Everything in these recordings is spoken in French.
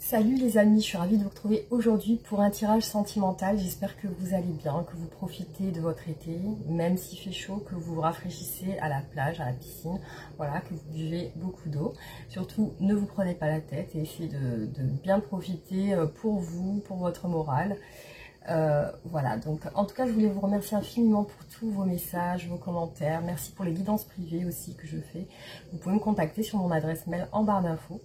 Salut les amis, je suis ravie de vous retrouver aujourd'hui pour un tirage sentimental. J'espère que vous allez bien, que vous profitez de votre été, même s'il fait chaud, que vous vous rafraîchissez à la plage, à la piscine, voilà, que vous buvez beaucoup d'eau. Surtout, ne vous prenez pas la tête et essayez de bien profiter pour vous, pour votre morale. Voilà, donc en tout cas je voulais vous remercier infiniment pour tous vos messages, vos commentaires. Merci pour les guidances privées aussi que je fais. Vous pouvez me contacter sur mon adresse mail en barre d'infos.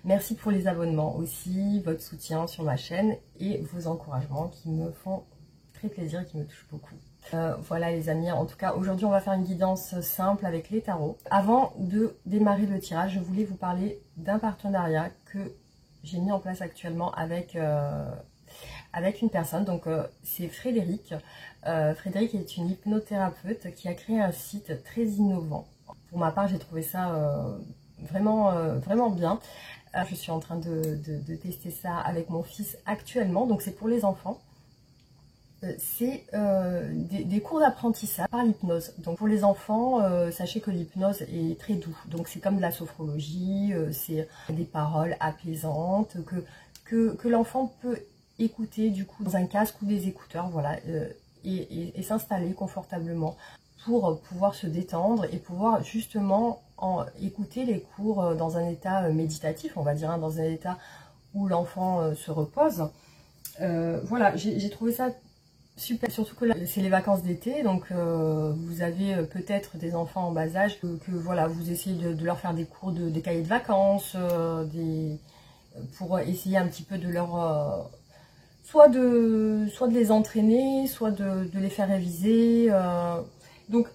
Merci pour les abonnements aussi, votre soutien sur ma chaîne et vos encouragements qui me font très plaisir et qui me touchent beaucoup. Voilà les amis, en tout cas aujourd'hui on va faire une guidance simple avec les tarots. Avant de démarrer le tirage, je voulais vous parler d'un partenariat que j'ai mis en place actuellement avec une personne. Donc c'est Frédéric. Frédéric est une hypnothérapeute qui a créé un site très innovant. Pour ma part, j'ai trouvé ça vraiment bien. Je suis en train de tester ça avec mon fils actuellement. Donc c'est pour les enfants. C'est des cours d'apprentissage par l'hypnose. Donc pour les enfants, sachez que l'hypnose est très doux. Donc c'est comme de la sophrologie, c'est des paroles apaisantes que l'enfant peut écouter du coup dans un casque ou des écouteurs, voilà, et s'installer confortablement pour pouvoir se détendre et pouvoir justement écouter les cours dans un état méditatif, on va dire, hein, dans un état où l'enfant se repose. Voilà, j'ai trouvé ça super, surtout que là c'est les vacances d'été, donc vous avez peut-être des enfants en bas âge que voilà, vous essayez de leur faire des cours des cahiers de vacances, pour essayer un petit peu de leur soit de les entraîner, soit de les faire réviser. Donc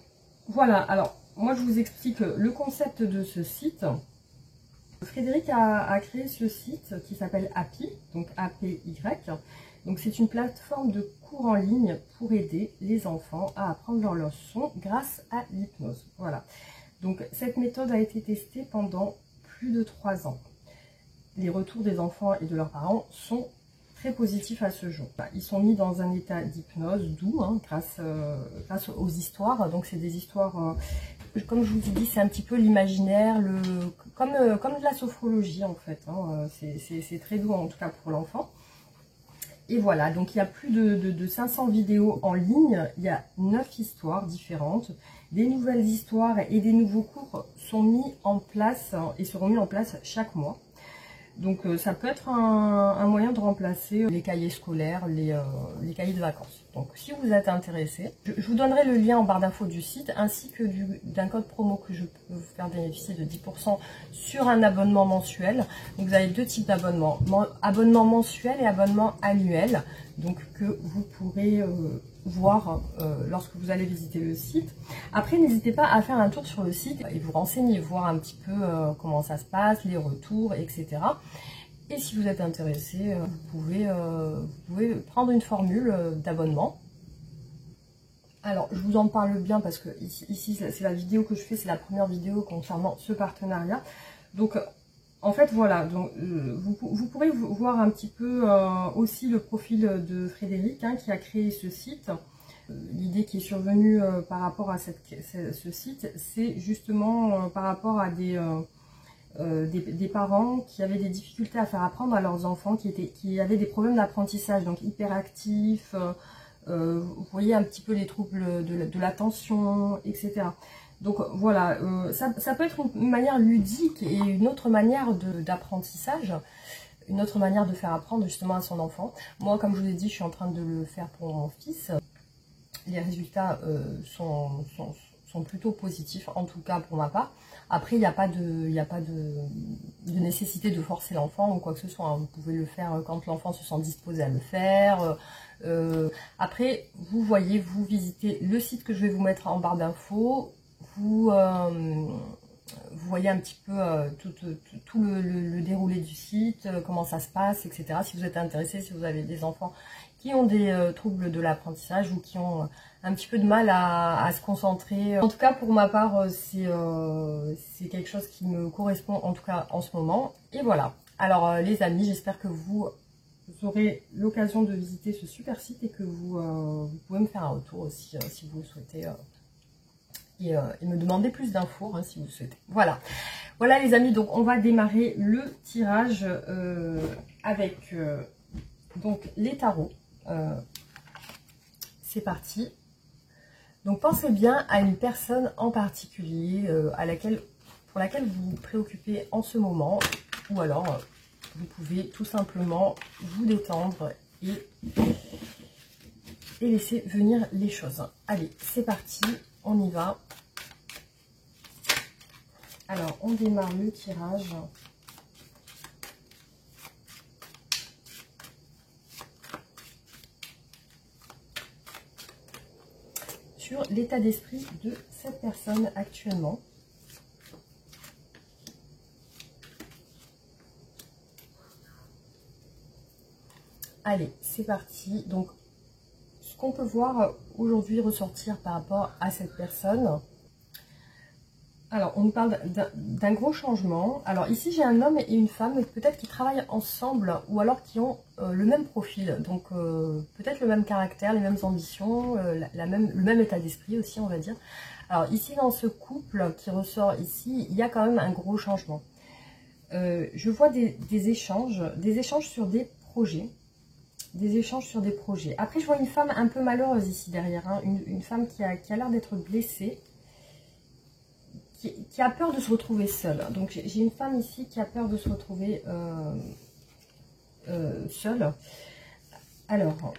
voilà, alors moi je vous explique le concept de ce site. Frédéric a créé ce site qui s'appelle APY, donc A-P-Y. Donc c'est une plateforme de cours en ligne pour aider les enfants à apprendre leurs leçons grâce à l'hypnose. Voilà. Donc cette méthode a été testée pendant plus de 3 ans. Les retours des enfants et de leurs parents sont très positifs à ce jour. Ils sont mis dans un état d'hypnose doux, hein, grâce aux histoires. Donc c'est des histoires, comme je vous ai dit, c'est un petit peu l'imaginaire, comme de la sophrologie en fait. Hein. C'est très doux en tout cas pour l'enfant. Et voilà, donc il y a plus de 500 vidéos en ligne, il y a 9 histoires différentes. Des nouvelles histoires et des nouveaux cours sont mis en place et seront mis en place chaque mois. Donc ça peut être un moyen de remplacer les cahiers scolaires, les cahiers de vacances. Donc si vous êtes intéressé, je vous donnerai le lien en barre d'infos du site ainsi que d'un code promo que je peux vous faire bénéficier de 10% sur un abonnement mensuel. Donc vous avez deux types d'abonnements, abonnement mensuel et abonnement annuel, donc que vous pourrez voir lorsque vous allez visiter le site. Après, n'hésitez pas à faire un tour sur le site et vous renseigner, voir un petit peu comment ça se passe, les retours, etc. Et si vous êtes intéressé, vous pouvez prendre une formule d'abonnement. Alors, je vous en parle bien parce que ici c'est la vidéo que je fais, c'est la première vidéo concernant ce partenariat. Donc, en fait, voilà, donc, vous pourrez voir un petit peu aussi le profil de Frédéric, hein, qui a créé ce site. L'idée qui est survenue par rapport à ce site, c'est justement par rapport à des parents qui avaient des difficultés à faire apprendre à leurs enfants, qui avaient des problèmes d'apprentissage, donc hyperactifs, vous voyez un petit peu les troubles de l'attention, etc. Donc voilà, ça peut être une manière ludique et une autre manière d'apprentissage, une autre manière de faire apprendre justement à son enfant. Moi, comme je vous ai dit, je suis en train de le faire pour mon fils. Les résultats sont plutôt positifs, en tout cas pour ma part. Après, il n'y a pas de nécessité de forcer l'enfant ou quoi que ce soit. Hein. Vous pouvez le faire quand l'enfant se sent disposé à le faire. Après, vous voyez, vous visitez le site que je vais vous mettre en barre d'infos. Vous voyez un petit peu tout le déroulé du site, comment ça se passe, etc. Si vous êtes intéressé, si vous avez des enfants qui ont des troubles de l'apprentissage ou qui ont un petit peu de mal à se concentrer. En tout cas, pour ma part, c'est quelque chose qui me correspond, en tout cas en ce moment. Et voilà. Alors, les amis, j'espère que vous aurez l'occasion de visiter ce super site et que vous pouvez me faire un retour aussi, si vous le souhaitez. et me demander plus d'infos hein, si vous souhaitez. Voilà. Voilà les amis, donc on va démarrer le tirage avec donc les tarots. C'est parti. Donc pensez bien à une personne en particulier pour laquelle vous vous préoccupez en ce moment, ou alors vous pouvez tout simplement vous détendre et laisser venir les choses. Allez, c'est parti, on y va. Alors, on démarre le tirage. Sur l'état d'esprit de cette personne actuellement. Allez, c'est parti. Donc, ce qu'on peut voir aujourd'hui ressortir par rapport à cette personne. Alors, on nous parle d'un gros changement. Alors, ici, j'ai un homme et une femme, peut-être qui travaillent ensemble ou alors qui ont le même profil. Donc, peut-être le même caractère, les mêmes ambitions, le même état d'esprit aussi, on va dire. Alors, ici, dans ce couple qui ressort ici, il y a quand même un gros changement. Je vois des échanges sur des projets. Des échanges sur des projets. Après, je vois une femme un peu malheureuse ici derrière. Hein, une femme qui a l'air d'être blessée. Qui a peur de se retrouver seule. Donc j'ai une femme ici qui a peur de se retrouver seule. Alors,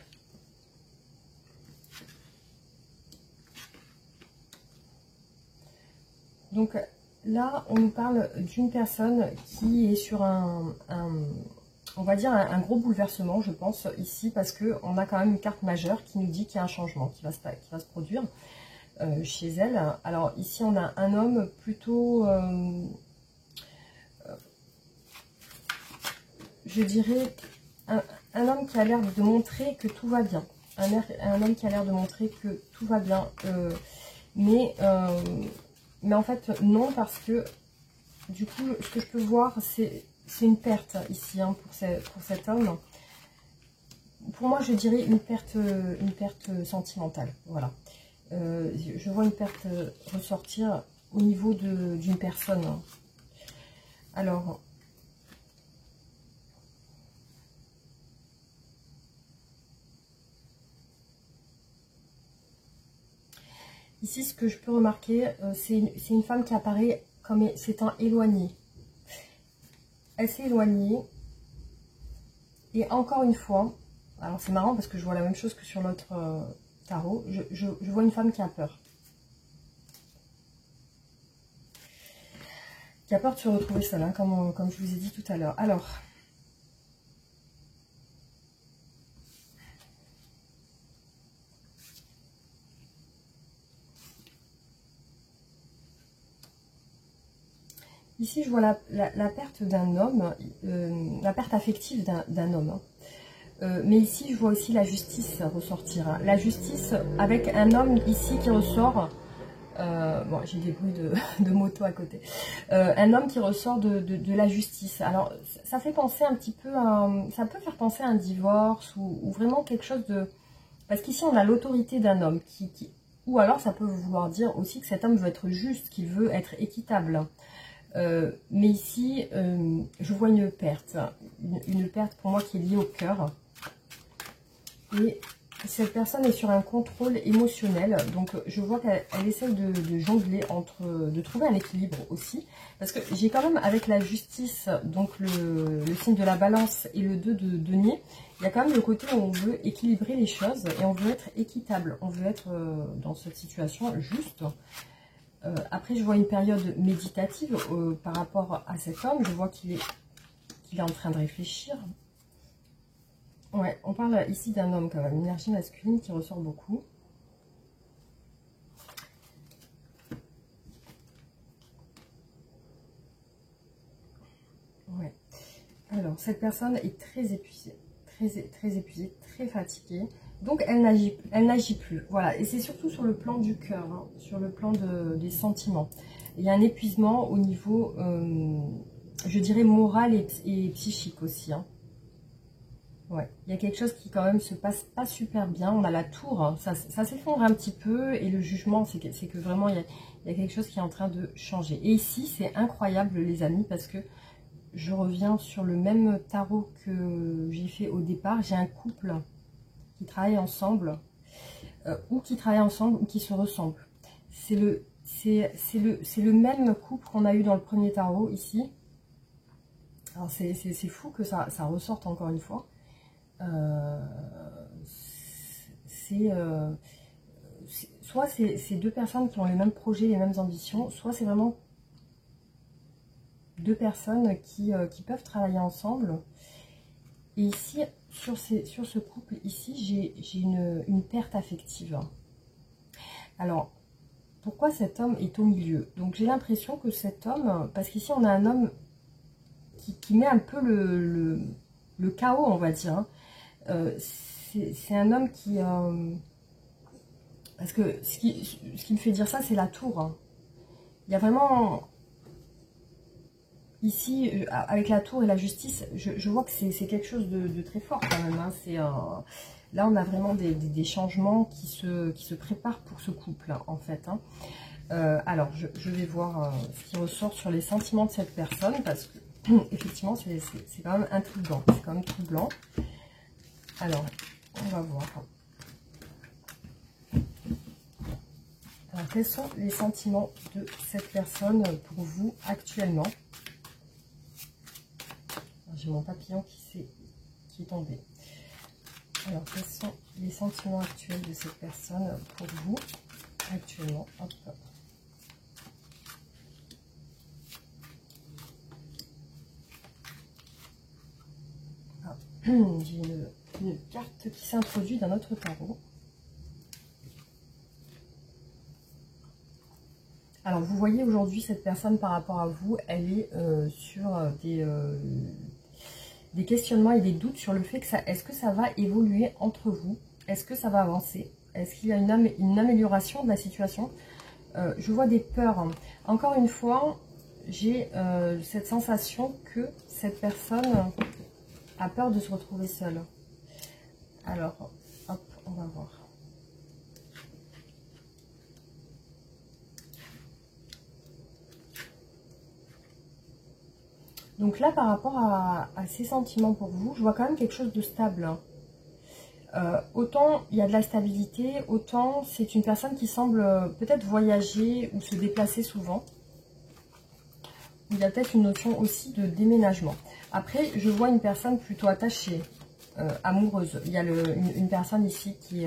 donc là on nous parle d'une personne qui est sur on va dire un gros bouleversement, je pense, ici, parce qu'on a quand même une carte majeure qui nous dit qu'il y a un changement qui va se produire. Chez elle. Alors ici on a un homme plutôt je dirais un homme qui a l'air de montrer que tout va bien, un homme qui a l'air de montrer que tout va bien, mais en fait non, parce que du coup ce que je peux voir c'est une perte ici hein, pour cet homme. Pour moi je dirais une perte sentimentale, voilà. Je vois une perte ressortir au niveau d'une personne. Alors, ici, ce que je peux remarquer, c'est une femme qui apparaît comme s'étant éloignée. Elle s'est éloignée. Et encore une fois, alors c'est marrant parce que je vois la même chose que sur l'autre tarot, je vois une femme qui a peur. Qui a peur de se retrouver seule, hein, comme je vous ai dit tout à l'heure. Alors, ici je vois la perte d'un homme, la perte affective d'un homme. Hein. Mais ici je vois aussi la justice ressortir. Hein. La justice avec un homme ici qui ressort... bon, j'ai des bruits de moto à côté. Un homme qui ressort de la justice. Alors, ça fait penser un petit peu à... Ça peut faire penser à un divorce ou vraiment quelque chose de... Parce qu'ici, on a l'autorité d'un homme ou alors, ça peut vouloir dire aussi que cet homme veut être juste, qu'il veut être équitable. Mais ici, je vois une perte. Une perte pour moi qui est liée au cœur. Et... cette personne est sur un contrôle émotionnel, donc je vois qu'elle essaye de jongler de trouver un équilibre aussi, parce que j'ai quand même avec la justice, donc le signe de la balance et le 2 de denier, il y a quand même le côté où on veut équilibrer les choses et on veut être équitable, on veut être dans cette situation juste. Après je vois une période méditative par rapport à cet homme, je vois qu'il est en train de réfléchir. Ouais, on parle ici d'un homme quand même, une énergie masculine qui ressort beaucoup. Ouais. Alors, cette personne est très épuisée, très épuisée, très fatiguée. Donc, elle n'agit plus. Voilà, et c'est surtout sur le plan du cœur, hein, sur le plan des sentiments. Il y a un épuisement au niveau, je dirais, moral et psychique aussi, hein. Ouais, il y a quelque chose qui quand même se passe pas super bien. On a la tour, hein, ça s'effondre un petit peu. Et le jugement, c'est que vraiment, il y a quelque chose qui est en train de changer. Et ici, c'est incroyable les amis, parce que je reviens sur le même tarot que j'ai fait au départ. J'ai un couple qui travaille ensemble, ou qui travaillent ensemble, ou qui se ressemblent. C'est le même couple qu'on a eu dans le premier tarot ici. Alors c'est fou que ça ressorte encore une fois. Soit c'est deux personnes qui ont les mêmes projets, les mêmes ambitions, soit c'est vraiment deux personnes qui peuvent travailler ensemble. Et ici, sur ce couple, ici, j'ai une perte affective. Alors, pourquoi cet homme est au milieu? Donc j'ai l'impression que cet homme, parce qu'ici on a un homme qui met un peu le chaos, on va dire. Hein. C'est un homme qui... parce que ce qui me fait dire ça, c'est la tour. Hein. Il y a vraiment... Ici, avec la tour et la justice, je vois que c'est quelque chose de très fort quand même. Hein. Là, on a vraiment des changements qui se préparent pour ce couple, hein, en fait. Hein. Alors, je vais voir ce qui ressort sur les sentiments de cette personne, parce que, effectivement, c'est quand même intriguant. C'est quand même troublant. Alors, on va voir. Alors, quels sont les sentiments de cette personne pour vous actuellement? J'ai mon papillon qui est tombé. Alors, quels sont les sentiments actuels de cette personne pour vous actuellement? Hop, hop. Ah, j'ai une carte qui s'introduit dans notre tarot. Alors, vous voyez aujourd'hui cette personne par rapport à vous, elle est sur des questionnements et des doutes sur le fait que est-ce que ça va évoluer entre vous? Est-ce que ça va avancer? Est-ce qu'il y a une amélioration de la situation? Je vois des peurs. Hein. Encore une fois, j'ai cette sensation que cette personne a peur de se retrouver seule. Alors, hop, on va voir. Donc là, par rapport à ces sentiments pour vous, je vois quand même quelque chose de stable. Hein. Autant il y a de la stabilité, autant c'est une personne qui semble peut-être voyager ou se déplacer souvent. Il y a peut-être une notion aussi de déménagement. Après, je vois une personne plutôt attachée, amoureuse. Il y a une personne ici qui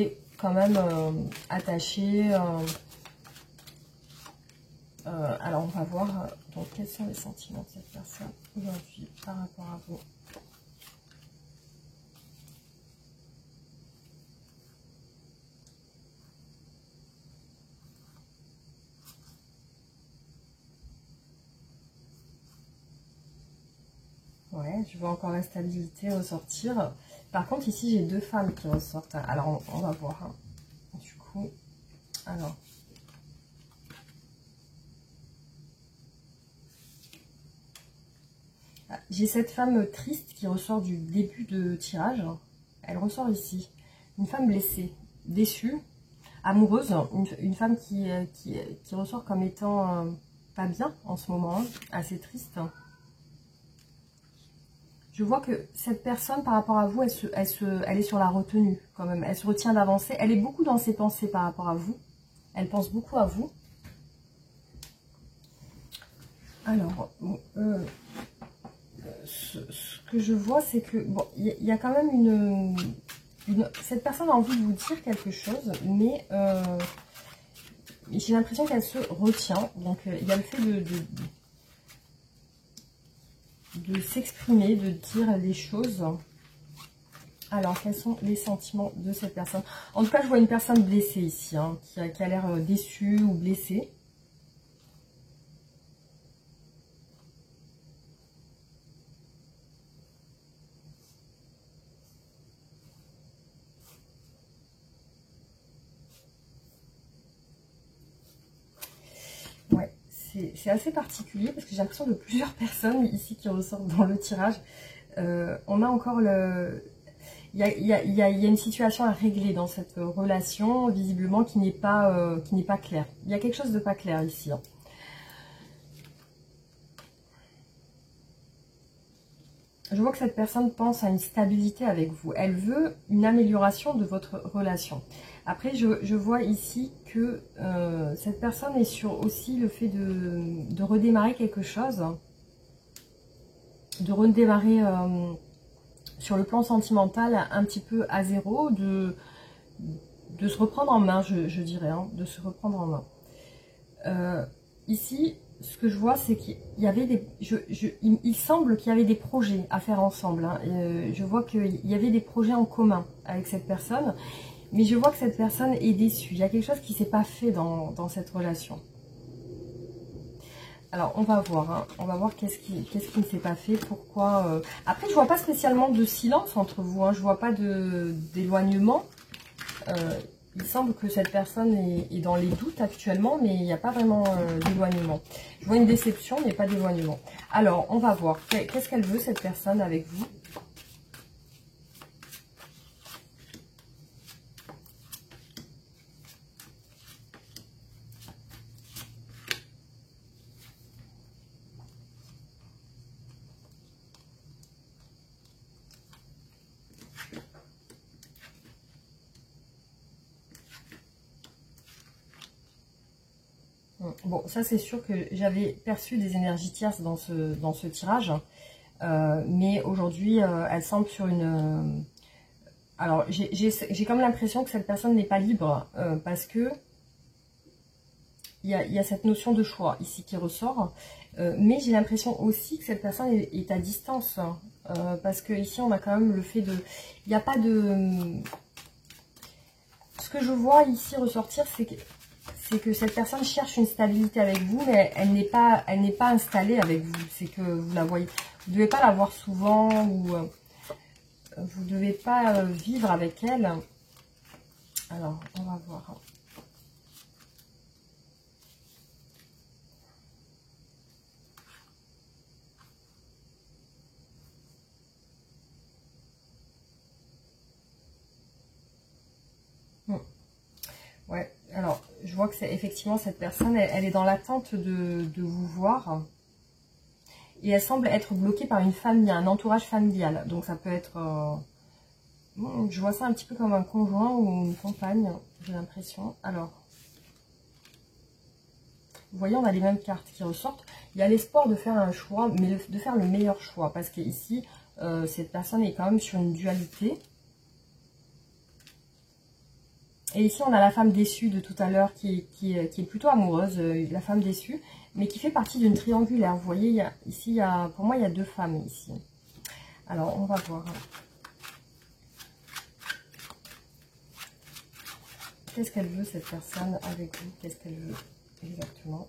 est quand même attachée. Alors, on va voir donc, quels sont les sentiments de cette personne aujourd'hui par rapport à vous. Ouais, je vois encore la stabilité ressortir. Par contre, ici, j'ai deux femmes qui ressortent. Alors, on va voir. Hein. Du coup, alors... J'ai cette femme triste qui ressort du début de tirage. Elle ressort ici. Une femme blessée, déçue, amoureuse. Une femme qui ressort comme étant pas bien en ce moment, hein, assez triste. Je vois que cette personne, par rapport à vous, elle est sur la retenue quand même. Elle se retient d'avancer. Elle est beaucoup dans ses pensées par rapport à vous. Elle pense beaucoup à vous. Alors, ce que je vois, c'est que bon, il y a quand même cette personne a envie de vous dire quelque chose, mais j'ai l'impression qu'elle se retient. Donc, il y a le fait de s'exprimer, de dire les choses. Alors, quels sont les sentiments de cette personne? En tout cas, je vois une personne blessée ici, hein, qui a l'air déçue ou blessée. Ouais, c'est assez particulier parce que j'ai l'impression de plusieurs personnes ici qui ressortent dans le tirage. On a encore le... Il y a une situation à régler dans cette relation, visiblement, qui n'est pas claire. Il y a quelque chose de pas clair ici. Hein. Je vois que cette personne pense à une stabilité avec vous. Elle veut une amélioration de votre relation. Après, je vois ici que cette personne est sur aussi le fait de redémarrer quelque chose. De redémarrer sur le plan sentimental un petit peu à zéro. De se reprendre en main, je dirais. Hein, de se reprendre en main. Ici... Ce que je vois, c'est qu'il y avait des... il semble qu'il y avait des projets à faire ensemble. Hein. Je vois qu'il y avait des projets en commun avec cette personne. Mais je vois que cette personne est déçue. Il y a quelque chose qui ne s'est pas fait dans cette relation. Alors, on va voir. Hein. On va voir qu'est-ce qui ne s'est pas fait. Pourquoi... Après, je ne vois pas spécialement de silence entre vous. Hein. Je ne vois pas d'éloignement. Il semble que cette personne est dans les doutes actuellement, mais il n'y a pas vraiment d'éloignement. Je vois une déception, mais pas d'éloignement. Alors, on va voir. Qu'est-ce qu'elle veut, cette personne, avec vous? Bon, ça c'est sûr que j'avais perçu des énergies tierces dans ce tirage. Mais aujourd'hui, elle semble sur une... alors, j'ai comme l'impression que cette personne n'est pas libre parce que il y a cette notion de choix ici qui ressort. Mais j'ai l'impression aussi que cette personne est à distance. Parce que ici, on a quand même le fait de... Il n'y a pas de... Ce que je vois ici ressortir, c'est que cette personne cherche une stabilité avec vous, mais elle n'est pas installée avec vous. C'est que vous la voyez. Vous ne devez pas la voir souvent ou vous ne devez pas vivre avec elle. Alors, on va voir. Ouais, alors, je vois que c'est effectivement cette personne, elle est dans l'attente de vous voir. Et elle semble être bloquée par une famille, un entourage familial. Donc ça peut être... je vois ça un petit peu comme un conjoint ou une compagne, j'ai l'impression. Alors, vous voyez, on a les mêmes cartes qui ressortent. Il y a l'espoir de faire un choix, mais de faire le meilleur choix. Parce qu'ici, cette personne est quand même sur une dualité. Et ici, on a la femme déçue de tout à l'heure qui est plutôt amoureuse, la femme déçue, mais qui fait partie d'une triangulaire. Vous voyez, ici, pour moi, il y a deux femmes ici. Alors, on va voir. Qu'est-ce qu'elle veut, cette personne, avec vous? Qu'est-ce qu'elle veut exactement?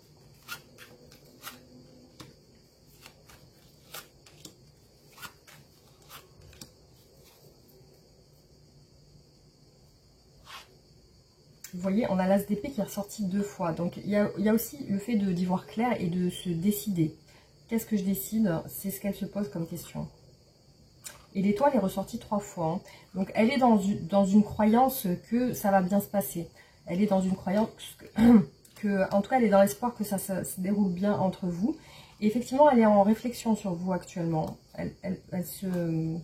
Vous voyez, on a l'as d'épée qui est ressorti deux fois. Donc, il y a aussi le fait d'y voir clair et de se décider. Qu'est-ce que je décide? C'est ce qu'elle se pose comme question. Et l'étoile est ressortie trois fois. Hein. Donc, elle est dans une croyance que ça va bien se passer. Elle est dans une croyance que en tout cas, elle est dans l'espoir que ça se déroule bien entre vous. Et effectivement, elle est en réflexion sur vous actuellement. Elle se...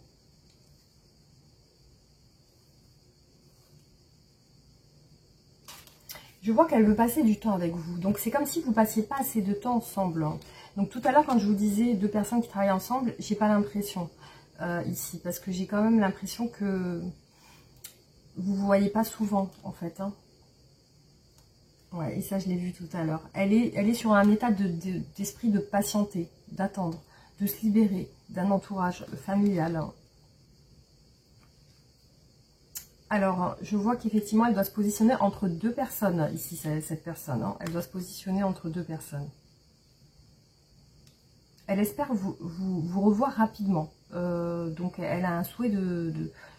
Je vois qu'elle veut passer du temps avec vous. Donc, c'est comme si vous ne passiez pas assez de temps ensemble. Hein. Donc, tout à l'heure, quand je vous disais deux personnes qui travaillent ensemble, j'ai pas l'impression ici. Parce que j'ai quand même l'impression que vous ne vous voyez pas souvent, en fait. Hein. Ouais, et ça, je l'ai vu tout à l'heure. Elle est sur un état d'esprit de patienter, d'attendre, de se libérer d'un entourage familial. Hein. Alors, je vois qu'effectivement, elle doit se positionner entre deux personnes, ici, cette personne. Hein. Elle doit se positionner entre deux personnes. Elle espère vous revoir rapidement. Donc, elle a un souhait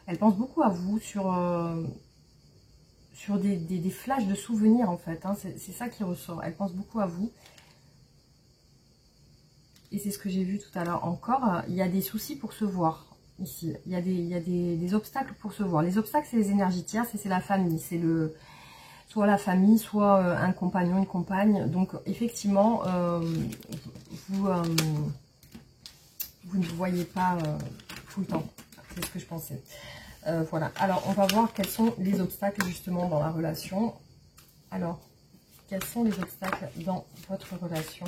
elle pense beaucoup à vous sur des flashs de souvenirs, en fait. Hein. C'est ça qui ressort. Elle pense beaucoup à vous. et c'est ce que j'ai vu tout à l'heure encore, il y a des soucis pour se voir. Ici, il y a des obstacles pour se voir. Les obstacles, c'est les énergies tierces et c'est la famille. C'est soit la famille, soit un compagnon, une compagne. Donc, effectivement, vous ne vous voyez pas tout le temps. C'est ce que je pensais. Voilà. Alors, on va voir quels sont les obstacles, justement, dans la relation. Alors, quels sont les obstacles dans votre relation ?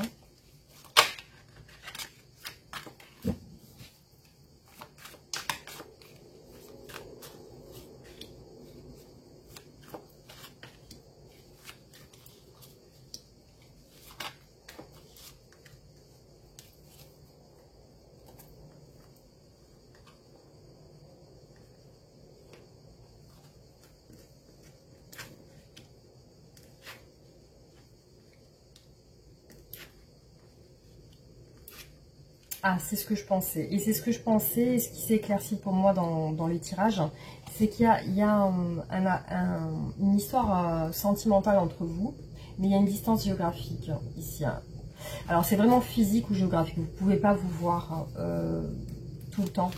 Ah, c'est ce que je pensais. Et c'est ce que je pensais, et ce qui s'est éclairci pour moi dans les tirages, c'est qu'il y a une histoire sentimentale entre vous, mais il y a une distance géographique ici. Alors, c'est vraiment physique ou géographique. Vous ne pouvez pas vous voir tout le temps.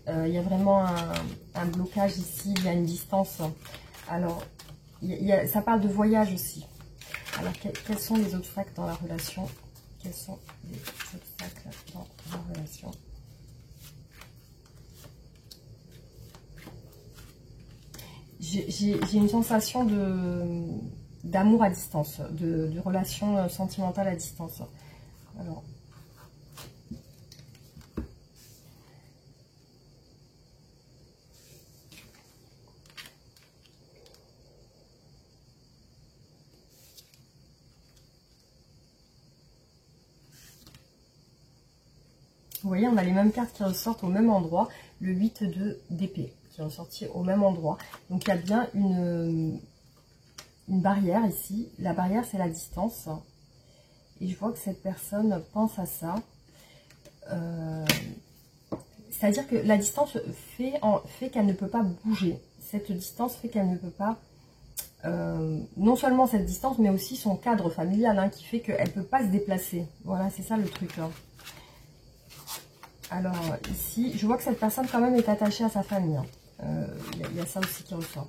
Il y a vraiment un blocage ici, il y a une distance. Alors, ça parle de voyage aussi. Alors, quels sont les obstacles dans la relation ? Quels sont les obstacles dans la relation? J'ai une sensation d'amour à distance, de relation sentimentale à distance. Alors, vous voyez, on a les mêmes cartes qui ressortent au même endroit, le 8 d'épée qui est ressorti au même endroit. Donc il y a bien une barrière ici. La barrière, c'est la distance. Et je vois que cette personne pense à ça. C'est-à-dire que la distance fait qu'elle ne peut pas bouger. Cette distance fait qu'elle ne peut pas... non seulement cette distance, mais aussi son cadre familial, hein, qui fait qu'elle ne peut pas se déplacer. Voilà, c'est ça le truc. Hein. Alors, ici, je vois que cette personne, quand même, est attachée à sa famille. Hein. Y a ça aussi qui ressort.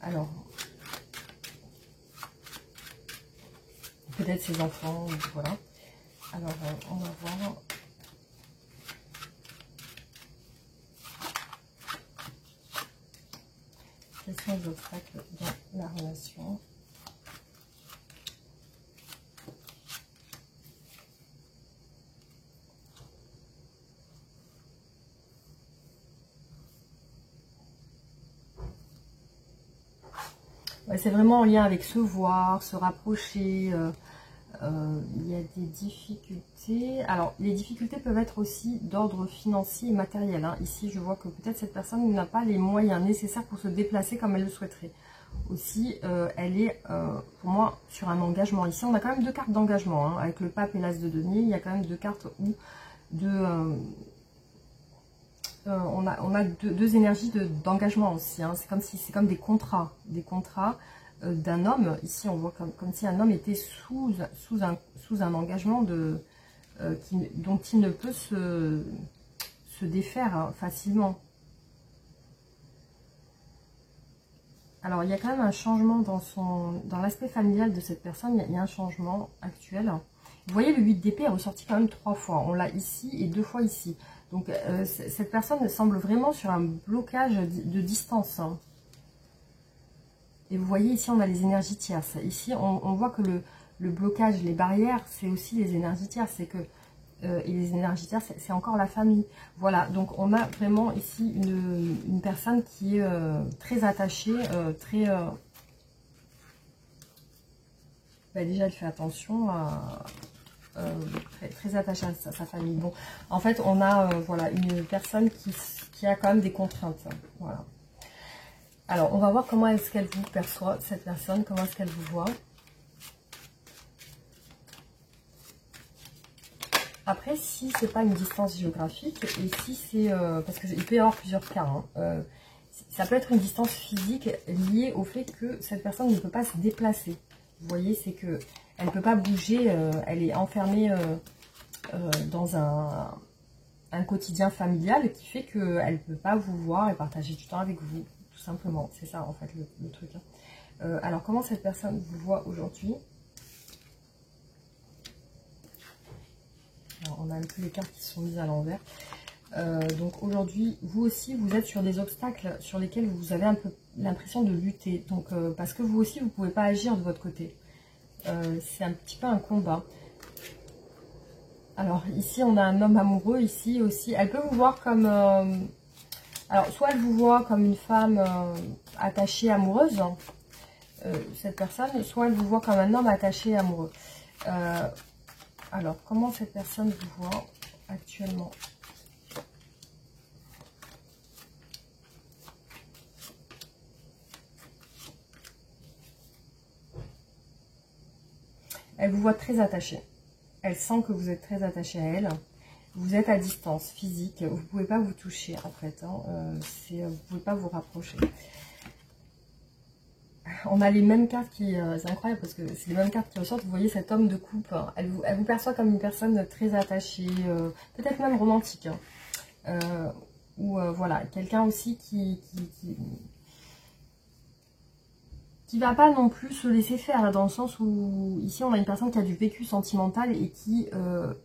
Alors, peut-être ses enfants, voilà. Alors, on va voir... Quels sont les obstacles dans la relation? Ouais, c'est vraiment en lien avec se voir, se rapprocher. Il y a des difficultés. Alors, les difficultés peuvent être aussi d'ordre financier et matériel. Hein. Ici, je vois que peut-être cette personne n'a pas les moyens nécessaires pour se déplacer comme elle le souhaiterait. Aussi, elle est, pour moi, sur un engagement. Ici, on a quand même deux cartes d'engagement. Hein. Avec le pape et l'as de denier, il y a quand même deux cartes où on a deux énergies d'engagement aussi. Hein. C'est comme des contrats d'un homme. Ici, on voit comme si un homme était sous un engagement dont il ne peut se défaire hein, facilement. Alors, il y a quand même un changement dans l'aspect familial de cette personne. Il y a un changement actuel. Vous voyez, le 8 d'épée est ressorti quand même 3 fois. On l'a ici et 2 fois ici. Donc, cette personne semble vraiment sur un blocage de distance. Hein. Et vous voyez, ici, on a les énergies tierces. Ici, on voit que le blocage, les barrières, c'est aussi les énergies tierces. C'est que, et les énergies tierces, c'est encore la famille. Voilà, donc on a vraiment ici une personne qui est très attachée, déjà, elle fait attention à... très attachée à sa famille. Bon, en fait, on a voilà, une personne qui a quand même des contraintes. Voilà. Alors, on va voir comment est-ce qu'elle vous perçoit, cette personne, comment est-ce qu'elle vous voit. Après, si c'est pas une distance géographique, et si c'est... parce qu'il peut y avoir plusieurs cas, hein, ça peut être une distance physique liée au fait que cette personne ne peut pas se déplacer. Vous voyez, c'est que elle ne peut pas bouger, elle est enfermée dans un quotidien familial qui fait qu'elle ne peut pas vous voir et partager du temps avec vous, tout simplement. C'est ça, en fait, le truc. Alors, comment cette personne vous voit aujourd'hui? On a un peu les cartes qui sont mises à l'envers. Donc, aujourd'hui, vous aussi, vous êtes sur des obstacles sur lesquels vous avez un peu l'impression de lutter. Donc, parce que vous aussi, vous ne pouvez pas agir de votre côté. C'est un petit peu un combat. Alors, ici, on a un homme amoureux. Ici aussi, elle peut vous voir comme... alors, soit elle vous voit comme une femme attachée, amoureuse, cette personne, soit elle vous voit comme un homme attaché, amoureux. Alors, comment cette personne vous voit actuellement? Elle vous voit très attaché. Elle sent que vous êtes très attaché à elle. Vous êtes à distance physique. Vous ne pouvez pas vous toucher, en fait. Hein. Vous ne pouvez pas vous rapprocher. On a les mêmes cartes qui... c'est incroyable parce que c'est les mêmes cartes qui ressortent. Vous voyez cet homme de coupe. Hein. Elle vous perçoit comme une personne très attachée. Peut-être même romantique. Hein. Ou voilà, quelqu'un aussi qui va pas non plus se laisser faire, là, dans le sens où ici on a une personne qui a du vécu sentimental et qui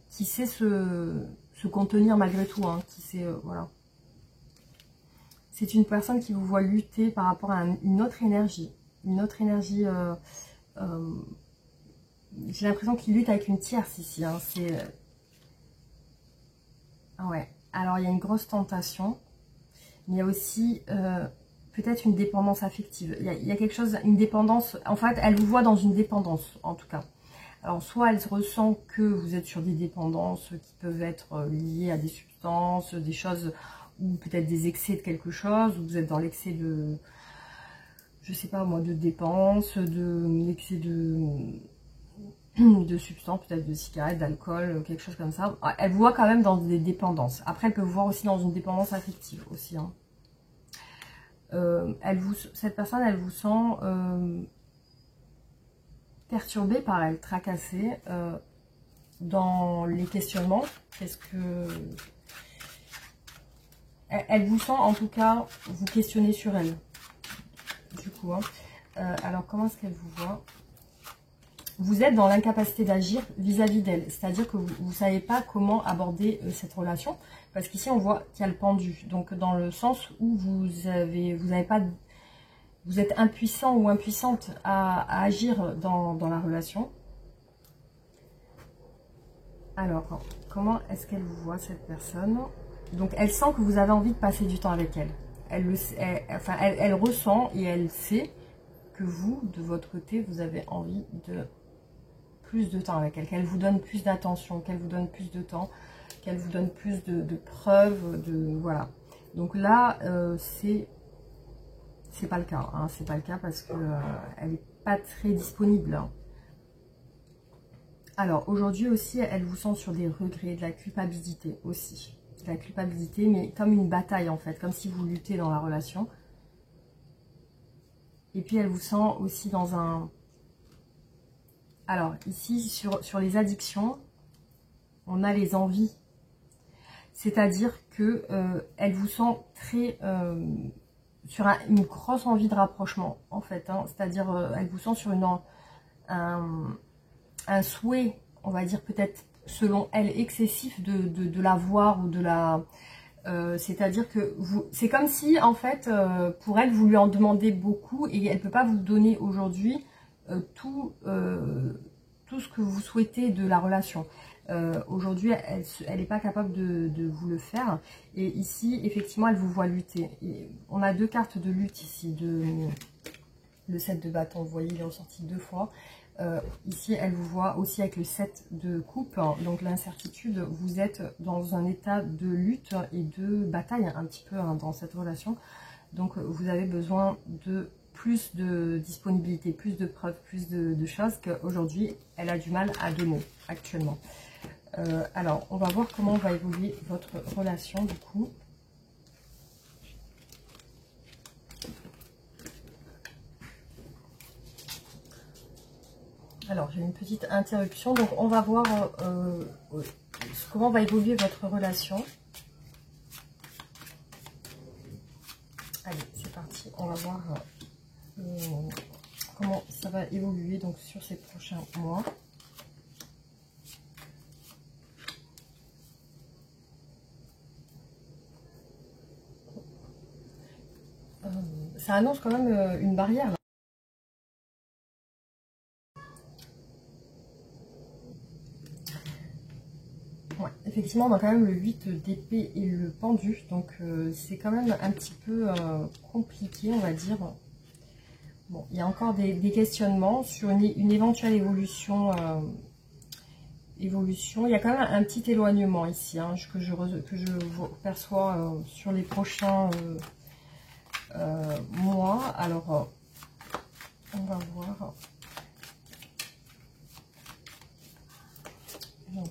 sait se contenir malgré tout, hein, qui sait, voilà. C'est une personne qui vous voit lutter par rapport à une autre énergie, j'ai l'impression qu'il lutte avec une tierce ici, hein, ah ouais, alors il y a une grosse tentation, mais il y a aussi... peut-être une dépendance affective. Il y a quelque chose, une dépendance. En fait, elle vous voit dans une dépendance, en tout cas. Alors, soit elle ressent que vous êtes sur des dépendances qui peuvent être liées à des substances, des choses, ou peut-être des excès de quelque chose, ou vous êtes dans l'excès de, je sais pas moi, de dépenses, l'excès de substances, peut-être de cigarettes, d'alcool, quelque chose comme ça. Elle vous voit quand même dans des dépendances. Après, elle peut vous voir aussi dans une dépendance affective, aussi, hein. Cette personne, elle vous sent perturbée par elle, tracassée dans les questionnements. Qu'est-ce que... Elle vous sent, en tout cas, vous questionner sur elle. Du coup, hein. Alors, comment est-ce qu'elle vous voit? Vous êtes dans l'incapacité d'agir vis-à-vis d'elle. C'est-à-dire que vous ne savez pas comment aborder cette relation. Parce qu'ici, on voit qu'il y a le pendu. Donc, dans le sens où vous avez pas... Vous êtes impuissant ou impuissante à agir dans la relation. Alors, comment est-ce qu'elle vous voit, cette personne? Donc, elle sent que vous avez envie de passer du temps avec elle. Elle ressent et elle sait que vous, de votre côté, vous avez envie de plus de temps avec elle. Qu'elle vous donne plus d'attention, qu'elle vous donne plus de temps, qu'elle vous donne plus de preuves, voilà. Donc là, c'est pas le cas, hein, c'est pas le cas parce que elle n'est pas très disponible. Hein. Alors aujourd'hui aussi, elle vous sent sur des regrets, de la culpabilité aussi, de la culpabilité, mais comme une bataille en fait, comme si vous luttez dans la relation. Et puis elle vous sent aussi dans un... Alors ici sur les addictions, on a les envies, c'est-à-dire que elle vous sent très sur une grosse envie de rapprochement en fait, hein. C'est-à-dire elle vous sent sur un souhait, on va dire peut-être selon elle excessif de la voir ou de la... c'est-à-dire que c'est comme si en fait pour elle vous lui en demandez beaucoup et elle ne peut pas vous donner aujourd'hui tout ce que vous souhaitez de la relation. Aujourd'hui elle n'est pas capable de vous le faire et ici effectivement elle vous voit lutter. Et on a deux cartes de lutte ici, le 7 de bâton, vous voyez il est ressorti 2 fois. Ici, elle vous voit aussi avec le 7 de coupe, hein, donc l'incertitude, vous êtes dans un état de lutte et de bataille un petit peu hein, dans cette relation. Donc, vous avez besoin de plus de disponibilité, plus de preuves, plus de choses qu'aujourd'hui, elle a du mal à donner actuellement. Alors, on va voir comment va évoluer votre relation du coup. Alors, j'ai une petite interruption. Donc, on va voir comment va évoluer votre relation. Allez, c'est parti. On va voir comment ça va évoluer donc sur ces prochains mois. Ça annonce quand même une barrière. Là. Ouais, effectivement, on a quand même le 8 d'épée et le pendu. Donc, c'est quand même un petit peu compliqué, on va dire. Bon, il y a encore des questionnements sur une éventuelle évolution. Il y a quand même un petit éloignement ici, hein, que je perçois sur les prochains mois. Alors, on va voir. Donc,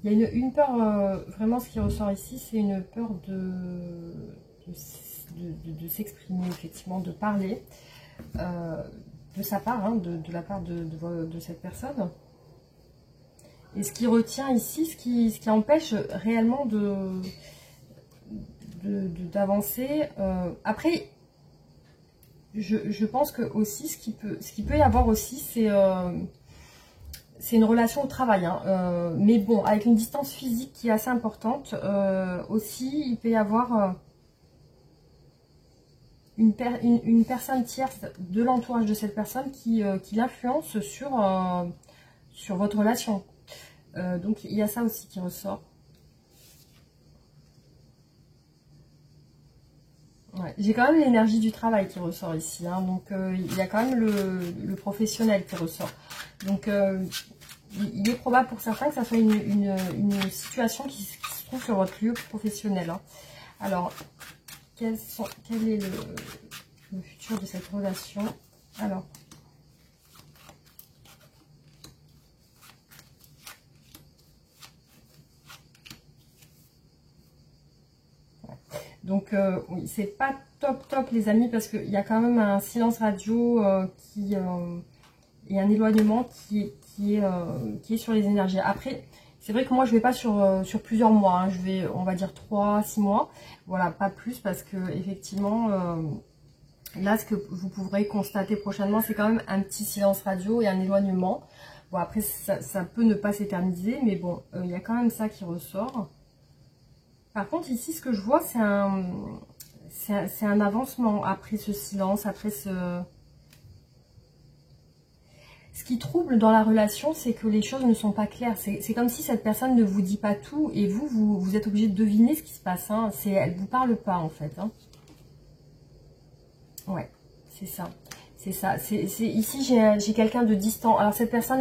il y a une peur, vraiment ce qui ressort ici, c'est une peur de s'exprimer, effectivement, de parler, de sa part, hein, de la part de cette personne. Et ce qui retient ici, ce qui empêche réellement d'avancer. Après, je pense que aussi, ce qui peut y avoir aussi, c'est une relation au travail, hein. Mais bon, avec une distance physique qui est assez importante, aussi, il peut y avoir une personne tierce de l'entourage de cette personne qui l'influence sur votre relation. Donc, il y a ça aussi qui ressort. Ouais. J'ai quand même l'énergie du travail qui ressort ici, hein. Donc il y a quand même le professionnel qui ressort. Donc il est probable pour certains que ça soit une situation qui se trouve sur votre lieu professionnel, hein. Alors, quel est le futur de cette relation? Alors, donc oui, c'est pas top les amis, parce qu'il y a quand même un silence radio et un éloignement qui est sur les énergies. Après, c'est vrai que moi je vais pas sur plusieurs mois, hein. Je vais, on va dire 3-6 mois, voilà, pas plus, parce que effectivement là ce que vous pourrez constater prochainement, c'est quand même un petit silence radio et un éloignement. Bon, après ça peut ne pas s'éterniser, mais bon, il y a quand même ça qui ressort. Par contre, ici, ce que je vois, c'est un avancement après ce silence, après ce... Ce qui trouble dans la relation, c'est que les choses ne sont pas claires. C'est comme si cette personne ne vous dit pas tout et vous êtes obligé de deviner ce qui se passe, hein. Elle ne vous parle pas, en fait, hein. Ouais, c'est ça. C'est ça. Ici, j'ai quelqu'un de distant. Alors, cette personne,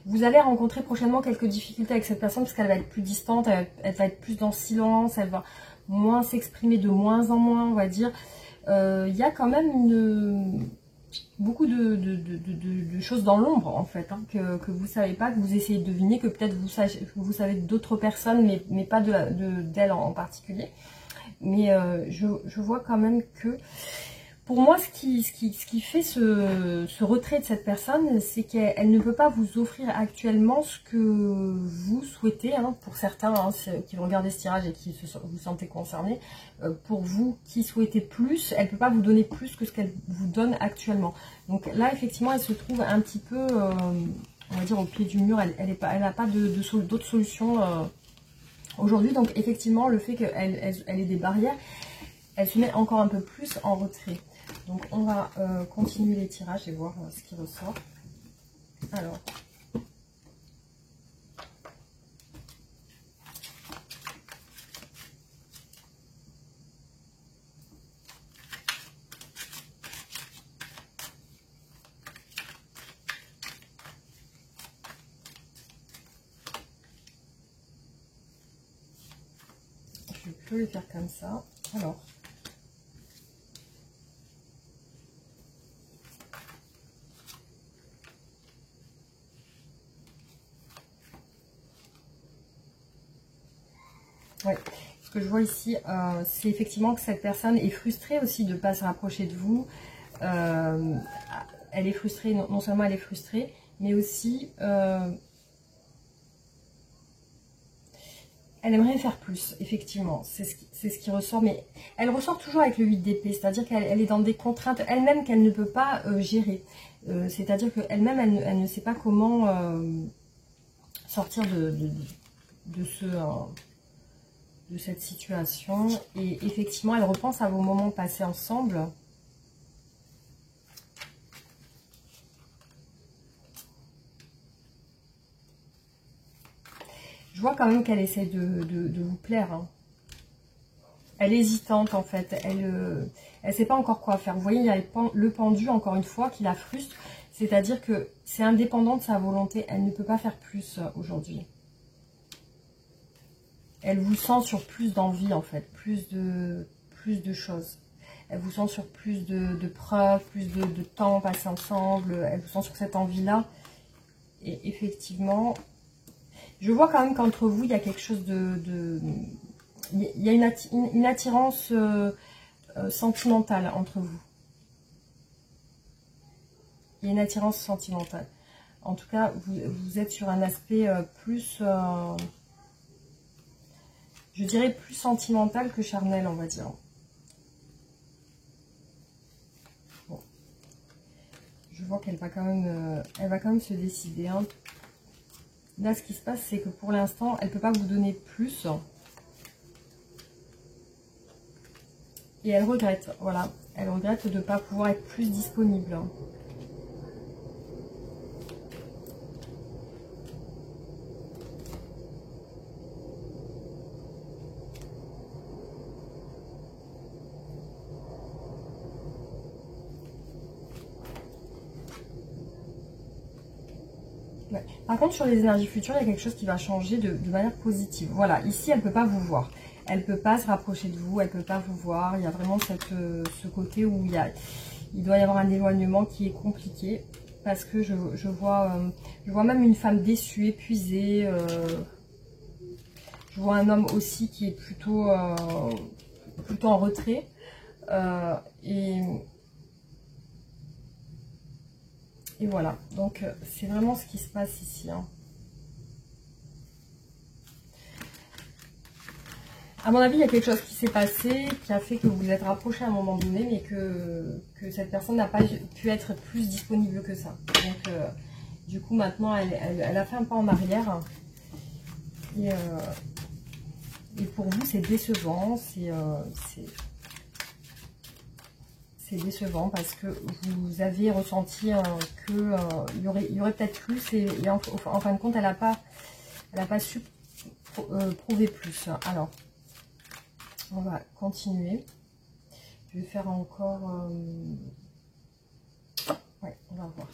vous allez rencontrer prochainement quelques difficultés avec cette personne parce qu'elle va être plus distante, elle va être plus dans le silence, elle va moins s'exprimer de moins en moins, on va dire. Il y a quand même beaucoup de choses dans l'ombre, en fait, hein, que vous ne savez pas, que vous essayez de deviner, que peut-être vous savez d'autres personnes, mais pas d'elle en particulier. Mais je vois quand même que... Pour moi, ce qui fait ce retrait de cette personne, c'est qu'elle ne peut pas vous offrir actuellement ce que vous souhaitez, hein, pour certains, hein, qui vont regarder ce tirage et qui vous sentez concerné. Pour vous qui souhaitez plus, elle ne peut pas vous donner plus que ce qu'elle vous donne actuellement. Donc là, effectivement, elle se trouve un petit peu, on va dire, au pied du mur. Elle n'a pas d'autres solutions aujourd'hui. Donc effectivement, le fait qu'elle ait des barrières, elle se met encore un peu plus en retrait. Donc on va continuer les tirages et voir ce qui ressort. Alors, je peux les faire comme ça. Alors, Ouais. Ce que je vois ici, c'est effectivement que cette personne est frustrée aussi de ne pas se rapprocher de vous. Elle est frustrée, non seulement elle est frustrée, mais aussi elle aimerait faire plus, effectivement. C'est ce qui ressort, mais elle ressort toujours avec le 8 d'épée, c'est-à-dire qu'elle est dans des contraintes elle-même qu'elle ne peut pas gérer. C'est-à-dire qu'elle-même, elle ne sait pas comment sortir de cette situation. Et effectivement, elle repense à vos moments passés ensemble. Je vois quand même qu'elle essaie de vous plaire. Hein. Elle est hésitante en fait. Elle ne sait pas encore quoi faire. Vous voyez, il y a le pendu, encore une fois, qui la frustre. C'est-à-dire que c'est indépendant de sa volonté. Elle ne peut pas faire plus aujourd'hui. Elle vous sent sur plus d'envie en fait. Plus de choses. Elle vous sent sur plus de preuves, plus de temps passé ensemble. Elle vous sent sur cette envie-là. Et effectivement, je vois quand même qu'entre vous, il y a quelque chose il y a une attirance sentimentale entre vous. Il y a une attirance sentimentale. En tout cas, vous êtes sur un aspect plus, je dirais plus sentimental que charnel, on va dire. Bon. Je vois qu'elle va quand même, elle va quand même se décider. Hein. Là, ce qui se passe, c'est que pour l'instant, elle ne peut pas vous donner plus. Et elle regrette, voilà. Elle regrette de ne pas pouvoir être plus disponible. Ouais. Par contre, sur les énergies futures, il y a quelque chose qui va changer de manière positive. Voilà, ici, elle ne peut pas vous voir. Elle ne peut pas se rapprocher de vous, elle ne peut pas vous voir. Il y a vraiment ce côté où il doit y avoir un éloignement qui est compliqué. Parce que je vois même une femme déçue, épuisée. Je vois un homme aussi qui est plutôt en retrait. Et voilà, donc c'est vraiment ce qui se passe ici. Hein. À mon avis, il y a quelque chose qui s'est passé, qui a fait que vous vous êtes rapprochés à un moment donné, mais que cette personne n'a pas pu être plus disponible que ça. Donc, du coup, maintenant, elle a fait un pas en arrière. Et pour vous, c'est décevant. C'est décevant parce que vous avez ressenti qu'il y aurait peut-être plus. Et en fin de compte, elle n'a pas su prouver plus. Alors, on va continuer. Je vais faire encore... Ouais, on va voir.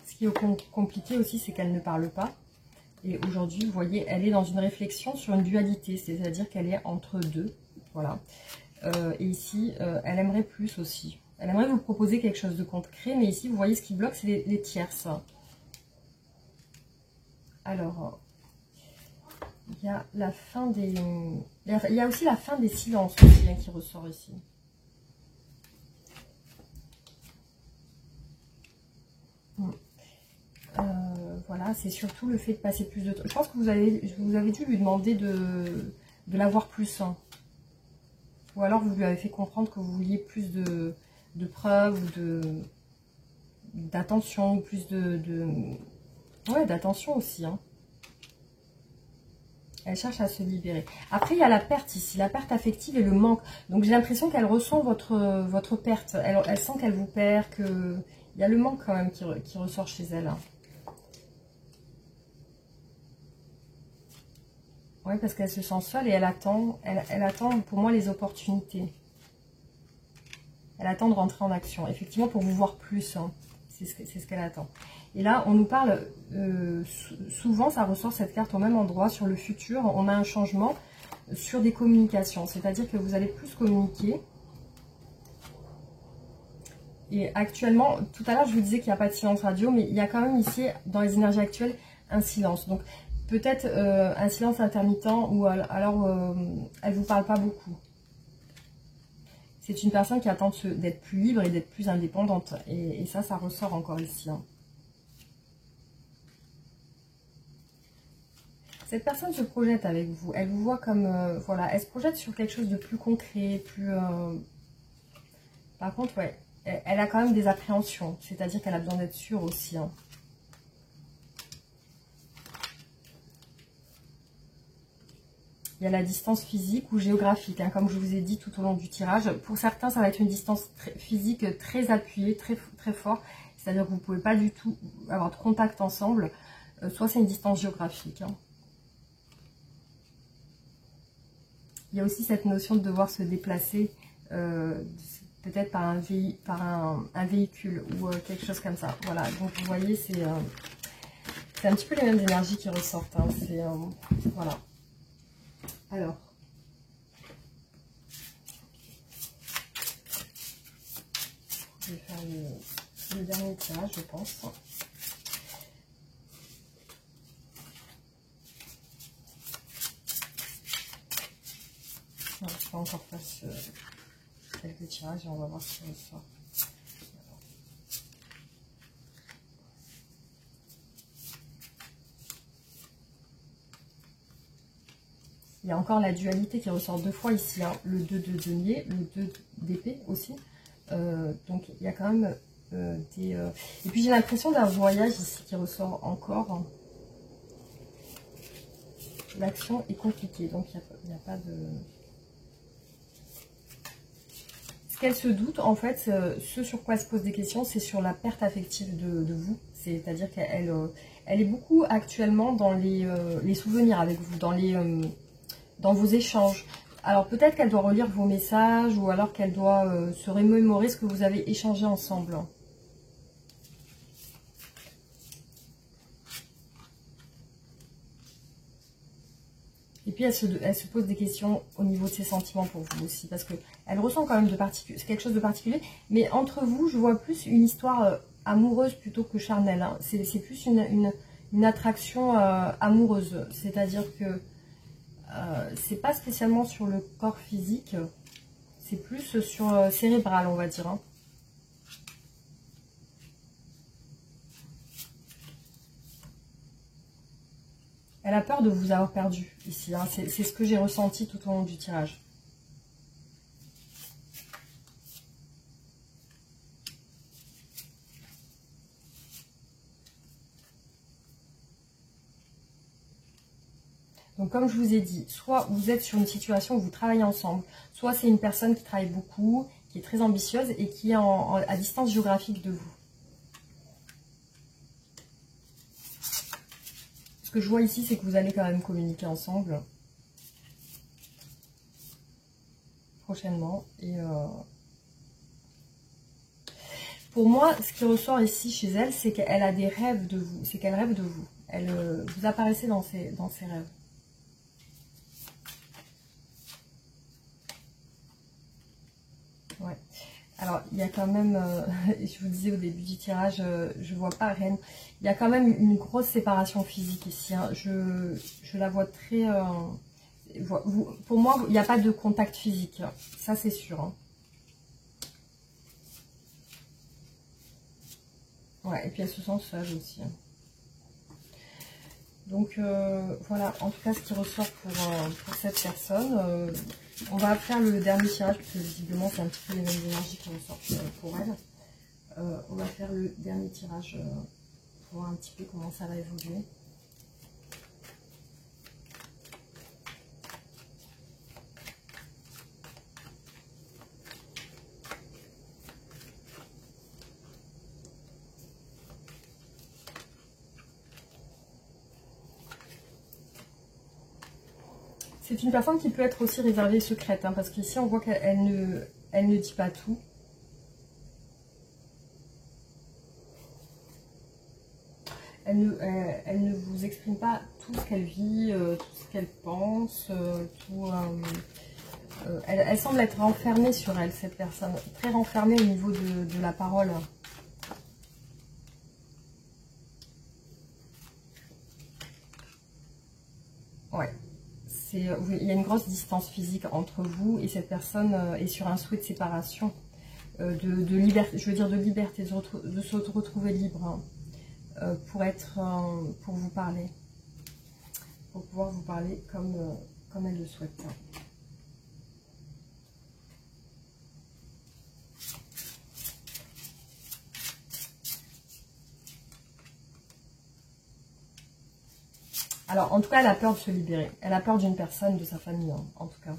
Ce qui est compliqué aussi, c'est qu'elle ne parle pas. Et aujourd'hui, vous voyez, elle est dans une réflexion sur une dualité, c'est-à-dire qu'elle est entre deux. Voilà. Et ici, elle aimerait plus aussi. Elle aimerait vous proposer quelque chose de concret, mais ici, vous voyez, ce qui bloque, c'est les tierces. Alors, il y a la fin des... Il y a aussi la fin des silences aussi, hein, qui ressort ici. Voilà, c'est surtout le fait de passer plus de temps. Je pense que vous avez dû lui demander de la voir plus. Hein. Ou alors vous lui avez fait comprendre que vous vouliez plus de preuves ou d'attention, plus ouais, d'attention aussi. Hein. Elle cherche à se libérer. Après, il y a la perte ici, la perte affective et le manque. Donc j'ai l'impression qu'elle ressent votre perte. Elle sent qu'elle vous perd, qu'il y a le manque quand même qui ressort chez elle. Hein. Oui, parce qu'elle se sent seule et elle attend pour moi les opportunités. Elle attend de rentrer en action. Effectivement, pour vous voir plus. Hein. C'est ce qu'elle attend. Et là, on nous parle, souvent ça ressort cette carte au même endroit, sur le futur, on a un changement sur des communications. C'est-à-dire que vous allez plus communiquer. Et actuellement, tout à l'heure je vous disais qu'il n'y a pas de silence radio, mais il y a quand même ici, dans les énergies actuelles, un silence. Donc peut-être un silence intermittent, ou alors elle ne vous parle pas beaucoup. C'est une personne qui attend d'être plus libre et d'être plus indépendante. Et ça ressort encore ici. Hein. Cette personne se projette avec vous. Elle vous voit comme... voilà, elle se projette sur quelque chose de plus concret, plus... Par contre, ouais, elle a quand même des appréhensions. C'est-à-dire qu'elle a besoin d'être sûre aussi. Hein. Il y a la distance physique ou géographique, hein, comme je vous ai dit tout au long du tirage. Pour certains, ça va être une distance physique très appuyée, très fort. C'est-à-dire que vous ne pouvez pas du tout avoir de contact ensemble. Soit c'est une distance géographique. Hein. Il y a aussi cette notion de devoir se déplacer, peut-être par un véhicule ou quelque chose comme ça. Voilà, donc vous voyez, c'est un petit peu les mêmes énergies qui ressortent. Hein. Voilà. Alors, je vais faire le dernier tirage, je pense. Je vais encore faire quelques tirages et on va voir ce qui ressort. Il y a encore la dualité qui ressort deux fois ici, hein. Le 2 de denier, le 2 d'épée aussi. Donc il y a quand même des... Et puis j'ai l'impression d'un voyage ici qui ressort encore. L'action est compliquée, donc il n'y a pas de... Ce qu'elle se doute, en fait, ce sur quoi elle se pose des questions, c'est sur la perte affective de vous. C'est-à-dire qu'elle elle est beaucoup actuellement dans les souvenirs avec vous, dans vos échanges. Alors peut-être qu'elle doit relire vos messages ou alors qu'elle doit se remémorer ce que vous avez échangé ensemble. Et puis elle se pose des questions au niveau de ses sentiments pour vous aussi, parce qu'elle ressent quand même quelque chose de particulier. Mais entre vous, je vois plus une histoire amoureuse plutôt que charnelle. Hein. C'est plus une attraction amoureuse, c'est-à-dire que c'est pas spécialement sur le corps physique, c'est plus sur cérébral, on va dire. Hein. Elle a peur de vous avoir perdu ici. Hein. C'est ce que j'ai ressenti tout au long du tirage. Donc comme je vous ai dit, soit vous êtes sur une situation où vous travaillez ensemble, soit c'est une personne qui travaille beaucoup, qui est très ambitieuse et qui est à distance géographique de vous. Ce que je vois ici, c'est que vous allez quand même communiquer ensemble prochainement. Et pour moi, ce qui ressort ici chez elle, c'est qu'elle a des rêves de vous. C'est qu'elle rêve de vous. Vous apparaissez dans ses rêves. Ouais. Alors, il y a quand même, je vous disais au début du tirage, je vois pas Reine. Il y a quand même une grosse séparation physique ici. Hein. Je la vois très... pour moi, il n'y a pas de contact physique. Hein. Ça, c'est sûr. Hein. Ouais, et puis elle se sent seule aussi. Hein. Donc, voilà, en tout cas, ce qui ressort pour cette personne. On va faire le dernier tirage, parce que visiblement, c'est un petit peu les mêmes énergies qui ressortent pour elle. On va faire le dernier tirage pour voir un petit peu comment ça va évoluer. C'est une personne qui peut être aussi réservée et secrète, hein, parce qu'ici on voit qu'elle ne dit pas tout. elle ne vous exprime pas tout ce qu'elle vit, tout ce qu'elle pense, elle semble être renfermée sur elle, cette personne, très renfermée au niveau de la parole. Ouais, il y a une grosse distance physique entre vous et cette personne est sur un souhait de séparation, de liberté, je veux dire de liberté, de se retrouver libre pour vous parler, pour pouvoir vous parler comme elle le souhaite. Alors, en tout cas, elle a peur de se libérer. Elle a peur d'une personne, de sa famille, hein, en tout cas.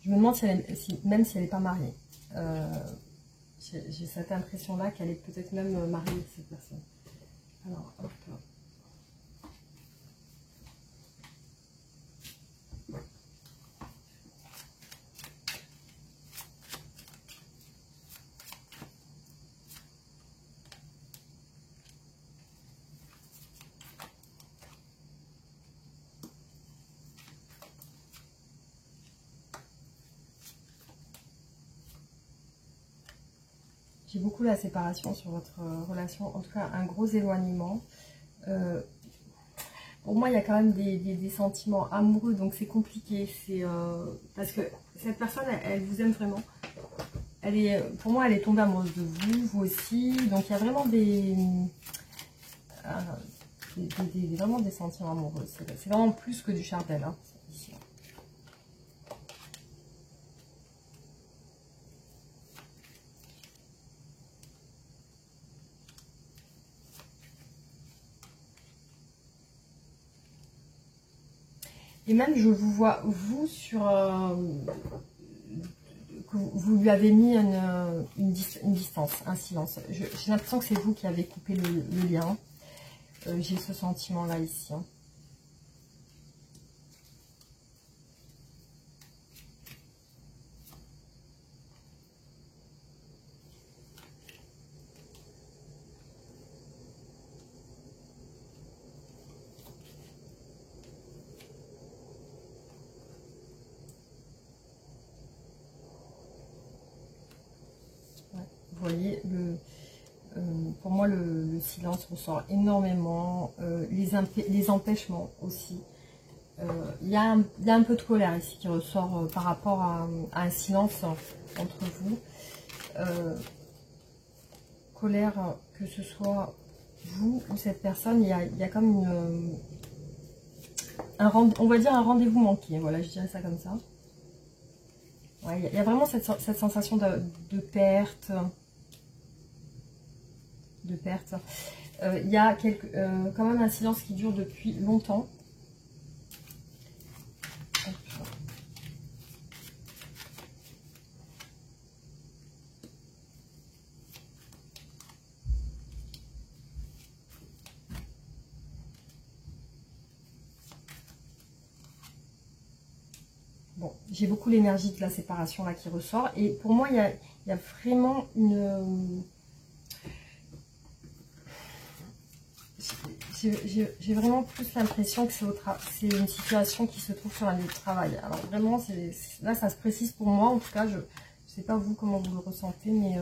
Je me demande même si elle n'est pas mariée. J'ai cette impression-là qu'elle est peut-être même mariée, cette personne. Alors, hop. J'ai beaucoup la séparation sur votre relation, en tout cas un gros éloignement. Pour moi, il y a quand même des sentiments amoureux, donc c'est compliqué. Parce que cette personne, elle vous aime vraiment. Pour moi, elle est tombée amoureuse de vous, vous aussi. Donc il y a vraiment vraiment des sentiments amoureux. C'est vraiment plus que du chardel, hein, ici. Et même, je vous vois, vous, que vous lui avez mis une distance, un silence. J'ai l'impression que c'est vous qui avez coupé le lien. J'ai ce sentiment-là ici. Hein. Vous voyez, pour moi, le silence ressort énormément, les empêchements aussi. Il y a un peu de colère ici qui ressort par rapport à un silence entre vous. Colère, que ce soit vous ou cette personne, il y a comme on va dire un rendez-vous manqué. Voilà, je dirais ça comme ça. Ouais, il y a vraiment cette sensation de perte. Il y a quand même un silence qui dure depuis longtemps. Bon, j'ai beaucoup l'énergie de la séparation là qui ressort. Et pour moi, il y a vraiment une... J'ai vraiment plus l'impression que c'est une situation qui se trouve sur un lieu de travail. Alors vraiment, là, ça se précise pour moi. En tout cas, je ne sais pas vous comment vous le ressentez, mais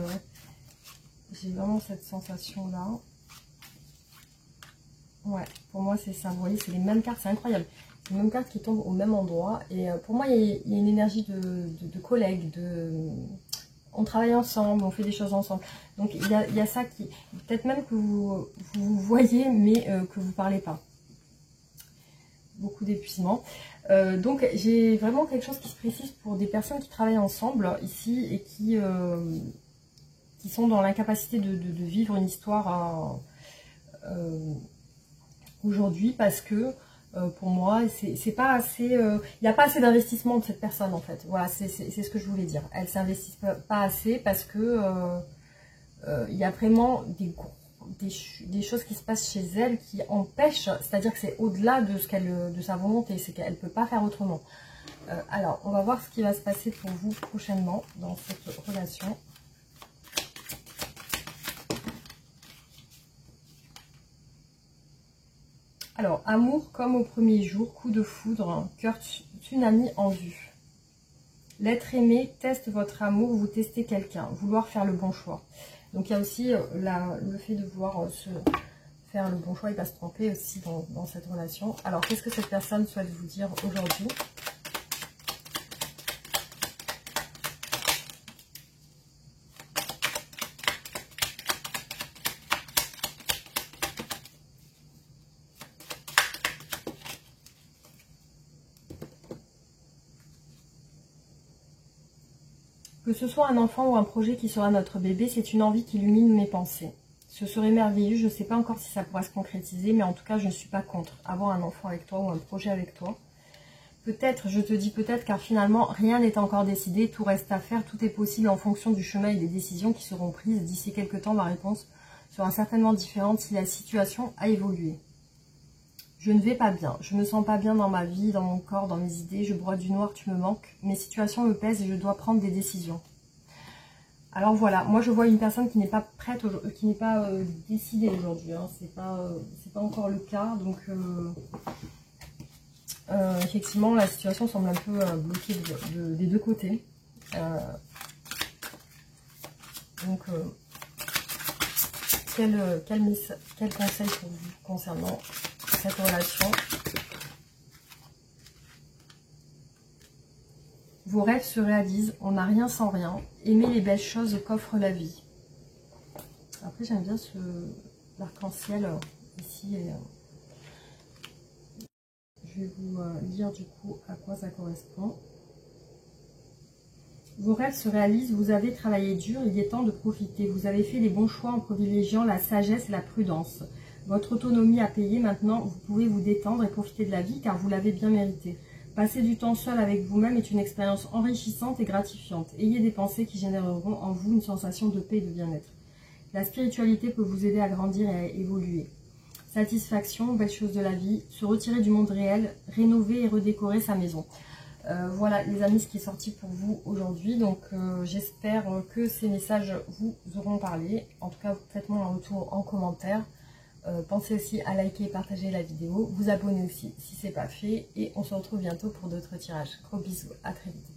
j'ai vraiment cette sensation-là. Ouais, pour moi, c'est ça. Vous voyez, c'est les mêmes cartes. C'est incroyable. Les mêmes cartes qui tombent au même endroit. Et pour moi, il y a une énergie de collègues, on travaille ensemble, on fait des choses ensemble. Donc il y a ça qui, peut-être même que vous voyez, mais que vous ne parlez pas. Beaucoup d'épuisement. Donc j'ai vraiment quelque chose qui se précise pour des personnes qui travaillent ensemble ici et qui sont dans l'incapacité de vivre une histoire aujourd'hui parce que pour moi, c'est pas assez. Il n'y a pas assez d'investissement de cette personne en fait. Voilà, c'est ce que je voulais dire. Elle s'investit pas assez parce que il y a vraiment des choses qui se passent chez elle qui empêchent. C'est-à-dire que c'est au-delà de sa volonté. C'est qu'elle peut pas faire autrement. Alors, on va voir ce qui va se passer pour vous prochainement dans cette relation. Alors, amour comme au premier jour, coup de foudre, cœur tsunami en vue. L'être aimé teste votre amour, vous testez quelqu'un, vouloir faire le bon choix. Donc, il y a aussi le fait de vouloir faire le bon choix et pas se tromper aussi dans cette relation. Alors, qu'est-ce que cette personne souhaite vous dire aujourd'hui ? Que ce soit un enfant ou un projet qui sera notre bébé, c'est une envie qui illumine mes pensées. Ce serait merveilleux, je ne sais pas encore si ça pourra se concrétiser, mais en tout cas, je ne suis pas contre avoir un enfant avec toi ou un projet avec toi. Peut-être, je te dis peut-être, car finalement, rien n'est encore décidé, tout reste à faire, tout est possible en fonction du chemin et des décisions qui seront prises. D'ici quelques temps, ma réponse sera certainement différente si la situation a évolué. Je ne vais pas bien, je me sens pas bien dans ma vie, dans mon corps, dans mes idées, je broie du noir, tu me manques, mes situations me pèsent et je dois prendre des décisions. Alors voilà, moi je vois une personne qui n'est pas prête, qui n'est pas décidée aujourd'hui, hein. C'est pas encore le cas, donc effectivement la situation semble un peu bloquée des deux côtés. Donc quel conseil pour vous concernant cette relation? Vos rêves se réalisent, on n'a rien sans rien. Aimez les belles choses qu'offre la vie. Après, j'aime bien l'arc-en-ciel ici. Je vais vous lire du coup à quoi ça correspond. Vos rêves se réalisent, vous avez travaillé dur, il est temps de profiter. Vous avez fait les bons choix en privilégiant la sagesse et la prudence. Votre autonomie a payé, maintenant vous pouvez vous détendre et profiter de la vie car vous l'avez bien mérité. Passer du temps seul avec vous-même est une expérience enrichissante et gratifiante. Ayez des pensées qui généreront en vous une sensation de paix et de bien-être. La spiritualité peut vous aider à grandir et à évoluer. Satisfaction, belles choses de la vie, se retirer du monde réel, rénover et redécorer sa maison. Voilà les amis ce qui est sorti pour vous aujourd'hui. Donc j'espère que ces messages vous auront parlé. En tout cas, faites-moi un retour en commentaire. Pensez aussi à liker et partager la vidéo. Vous abonner aussi si ce n'est pas fait. Et on se retrouve bientôt pour d'autres tirages. Gros bisous, à très vite.